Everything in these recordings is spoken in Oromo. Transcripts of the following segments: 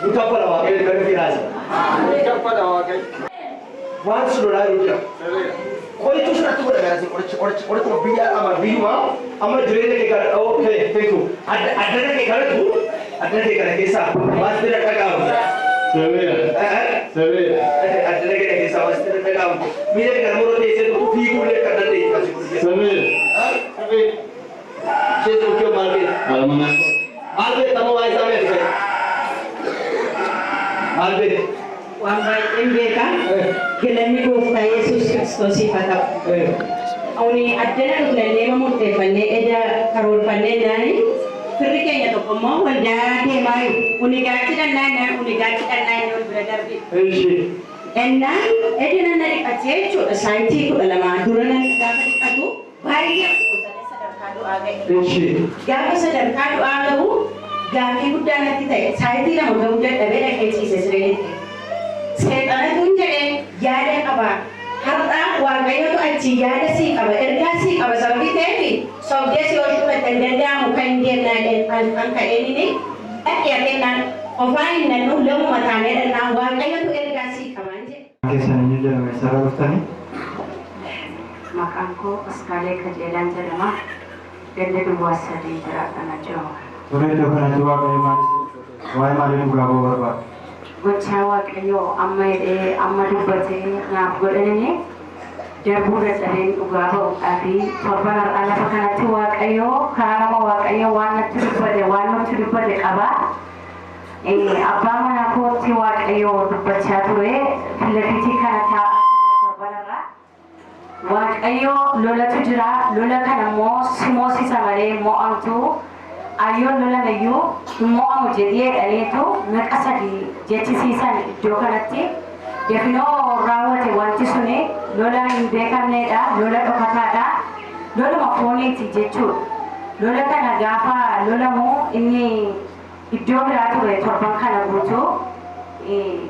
Ucapkan awak ini dari firasa. Ucapkan awak ini. Wan sudah lari dia. Kau itu sudah tu berada sih. Orang tu biar ama biwa, ama jere ke kar. Oh, tengku. Ada ke kar tu, ada ke kar kisah. Mas tidak kagam. Severa. Ada ke kisah mas tidak kagam. Mira kar muro desa tu figu le kar nanti kasih kurang. Severa. Cestu kau market. Alamangan. Market tamu wajah ni. Market. Wambai embeka gelani gofta Yesus Kristus sifata awni adena dukna nema murte fanne eda karol fanne nani firike nya to komo wanda te mai unigati dan nana on brother bi enna edena nari pace cho saiti ko alama durana da adu bari ya ko sadar kadu aga ya sadar kadu aga ga ki budana kita saiti la mo ga da bela ke ci sesre Setan itu jadi jada apa? Harta warganya tu aci jada sih apa? Ergasi apa? Sampai tadi, so dia si orang tu tendenda mukan dia nanti angka ini ni, ya tenan, offline dan belum matanya dan nama warganya tu ergasi kawan je. Kisah ini jadi masalah utama. Makanku sekali kejadian cerama dan dia dua seri terakan aja. Sudah itu kena jua kaya mari buka berapa? Gochawa kayo amma dubbate ngab godane jabura tarin ugaba abi torbanar ala fakana tuwa kayo karama wa kayo wana turupade aba abama na ko tuwa kayo dubbacha tuwe filati kana ta torbanara wa kayo lola tujra lola kana mo simosi samare mo antu ayo lola nayo mo amu jediye aleto nakasadi jetisisan dokanatti defino rawate wanti sune lola bekamne da lola dokata da lola mafoni ti jechu lola kana gafa lola mo inni idobra to re torban kana buto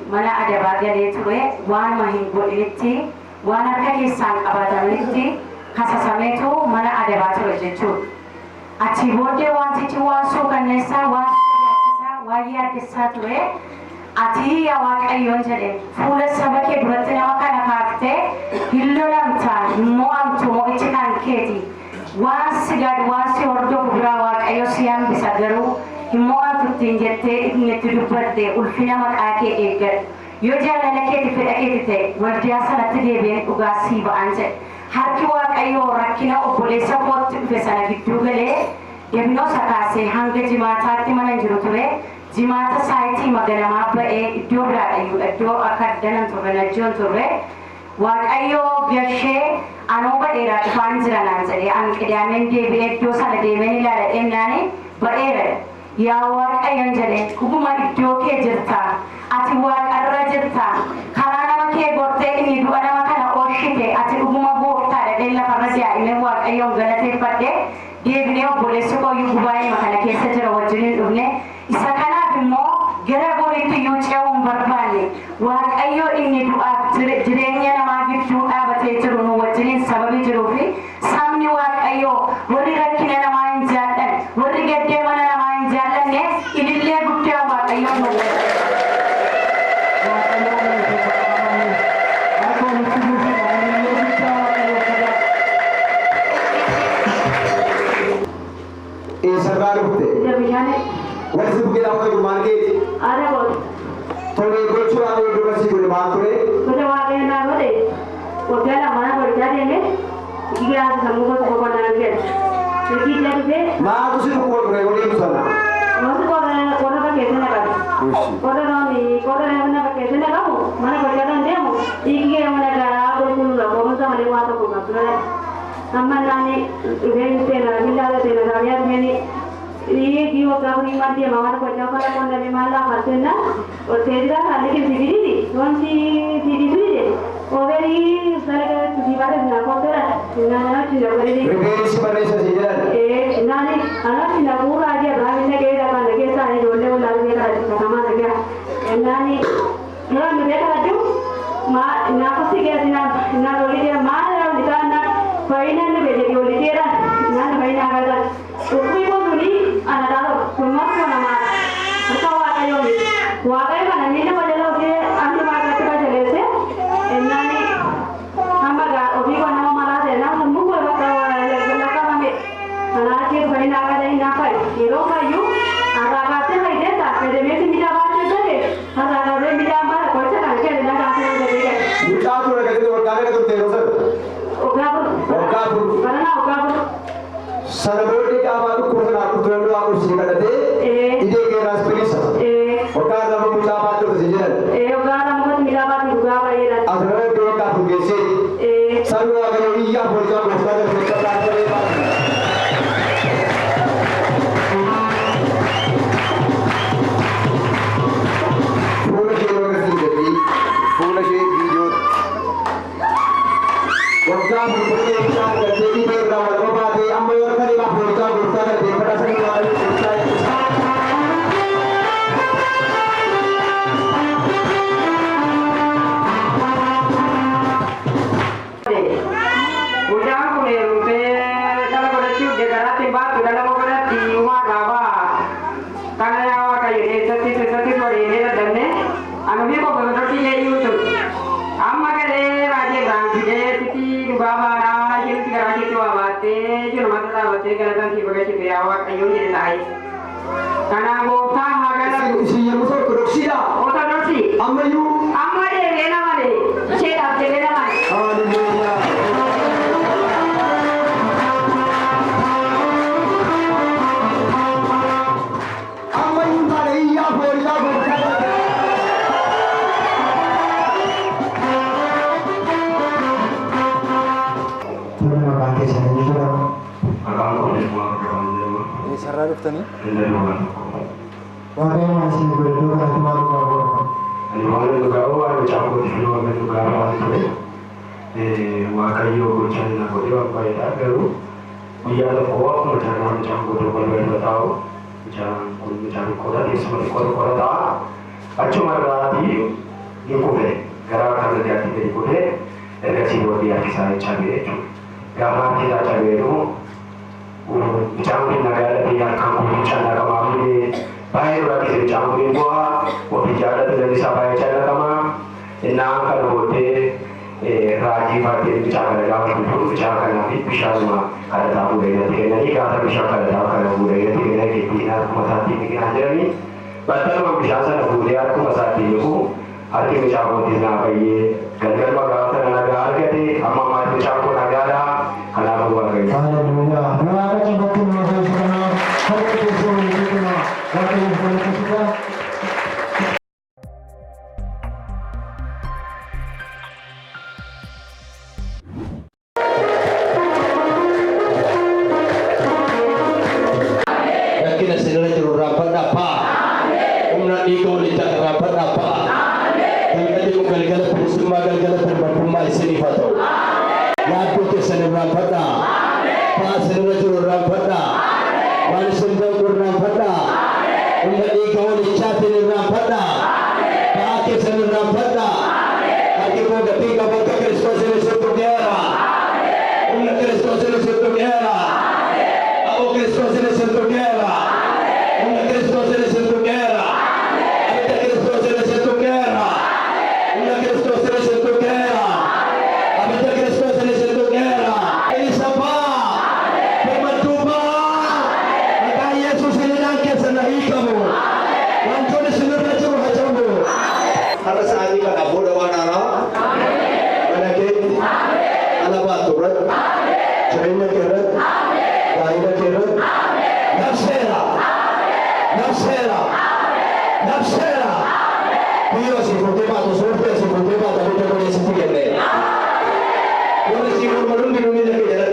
mana ada bagale to re wan mahin golitti wana kali san abadalitti kasasameto mana ada bato jechu achi bode wanti ti waso kanesa waya desatwe ati ya waqayyon jedhe fuula sabake duratti nama kana kaafte hillolamta mo amtu mo ichi kan keti wasi gad wasi hordo bura waqayyo siyam bisa garu himmo amtu tinjette ibnetti dubbadde ulfina maqaake eegad yo jaalala keeti fedha keetite wardiyaa sanatti deebi'een dhugaasii ba'an jedhe harki waaqayyo rakkina obboleessa kootti dhufe sana gidduu galee deebinoo sakaasee hanga jimaataatti mana jiru ture jimaata saayitii maganamaa ba'ee iddoo biraadhayyuu iddoo akka addanan turre najjoon turre waaqayyo gashee anoo badheeraa dhufaan jira naan jedhee an qidaameen deebi'ee iddoo sana deemeen ilaala dhennaani ba'eera yaa waaqayyoon jedhee dhuguma iddoo kee jirta ati waaqarra jirta karaa nama kee gortee inni du'a nama kana oolchite ati dhuguma gooftaadha dhee lafarra daa'imee waaqayyoon galateeffadhe deebinee obboleessi kooyyuu gubaa'ee makana keessa jira wajjiniin dhufne isa kanaaf immoo gara boriitti iyyuu ce'uun barbaanne waaqayyo inni du'aaf jireenya namaa gidduu dhaabatee jiru nu wajjiniin sababii jiruu fi sabni waaqayyo warri rakkina namaa hin jaallanne warri gaddee mana namaa hin jaallanne ilillee guddaa waaqayyo nu What's the get out of market? Ada bol. Tole gochu aago dubasi kule maature. Kode waage na bole. Kodela mana bol jadi ne. Iga samugo ko ko na ge. Seki jadi de. Ma kusi ko kore odi musala. Masu ko na kese na ka. Koda no ni koda na ka kese na ka mo. Mana bol jadi de mo. Igi mana ka aago kulu na ko musa male wa to ko na tole. Amma nani event na milala de na ya meni ये क्यों काफी मारती है हमारे को जब वाला कौन लगे माला करते हैं ना और तेरा खाली की सीढ़ी थी कौन सी सीढ़ी थी ये वो वेरी सारे का दीवार ना कौन तेरा ना चीज़ वगैरह थी रिपेयर इस पर ऐसा चीज़ है ना नहीं अलग चीज़ पूरा आगे भाग ने के रखा लगे सारे जोड़ने को लग गया सामान लग गया ना नहीं ना मुझे कहा जो माँ ना कुछ क्या थी ना बोली थी माँ ना लिखा ना फाइनल में भेजे थी बोली थी ना फाइनल आगा था उसमें को सुनी अनादार कुमार को ना मार उसका वाला यो Wakai mana ni nama jalan oke anu mana tu kan jalan se. Enani hamba ga obi ko nama mara de na semua ko bata legal ka kami. Mana ke bani naga dai na pai. Hero ka yu aga ga te hai de ta ke de me ti mira baat de de. Aga ga de mira ba ko cha ka ke na ka se de de. Kita tu nak kata orang kaya kata terus. Ogabur. Mana ogabur. Sarabodi ka baru kurang aku tu yang aku sini kata de. Ide ke ras polis. Orang nama muda baat tu sejen. Ogara mo mira baat duga ba ye na. Asal dia ka bugesi. Sarwa ka iya boleh jauh besar besar lagi. Wajah berbagai cara jadi berawal kembali ambil kali lah wajah bersama di pada semua Udah aku nih, kalau pada cium jaga hati batu dalam mobil di rumah gaba. Karena awak kayak ini, seti sorry ini dan nih, anu dia kok berarti ya YouTube. Amma kade raje ganti je titi gaba na jil tiga raje tu awate, jual mata awate kalau tanti bagai si awak ayu jadi naik. Karena bota harga si yang musuh korupsi dah. bota dorsi. Amayu. Amma deh lena mana? Cek apa lena mana? Haleluya. Amayu tak iya boleh bersama. Terima kasih saya juga. Ini sarah tu ni. Wakai masih berdua cuma bawa. Animale do gao a chamo di filo me do gao a e wa kayo chani na ko diwa pa ita pero ya lo ko ko chana chamo do ko lo tao jang ko jang ko da ni so ko da acho mara di ni ko be gara ka de ati de ko de e ga chi bo di ati sa chabe chu ga ma ti da chabe do jang ni na ga de ya ka ko chana ka ma ni baik lagi dari campur ini gua bicara dari siapa yang cara kama, enam kalau bote raji parti bicara dari awal bicara nabi bicara mah ada tahu dari nanti nanti kata bicara tahu kalau budaya nanti nanti kita masati bikin aja ni, betul mah bicara budaya aku masati itu, arti bicara di sana kaye, kalau mah kata negara kita di, amma mah bicara negara, kalau buat kaye. Haleluya. Terima kasih betul Bapak Saudara. Hari itu semua waktu yang boleh kita. Yakin segala jurur rapat apa? Umna iko licak rapat apa? Kalau tadi gal-gal bersama gal-gal berbumai sini foto. Lagu kesan rapat dah. Pas segala jurur rapat dah. Wan sendal kurang rapat dah. Umna iko licak ini rapat dah. Pakai segala rapat dah. Aki ko dapat kapal Kristus ini satu era. Umna Kristus ini satu era. Aku Kristus ini satu era. Umna Kristus ini satu era. Ada Kristus ini satu era. Umna Kristus ini satu era. Ada Kristus ini satu era. Ini siapa? Bermatuba. Maka Yesus ini nangkep senahi kamu. Lanjut di sini raja hajamu. Harus hari pada bodoh wanara. Mana kita? Anak batu berat. Cerita kerat. Lainnya kerat. Nafsera. Nafsera. Nafsera. Dio si poteva sorpresa, si poteva da tutto quello che si chiede. Ora si non mi non mi deve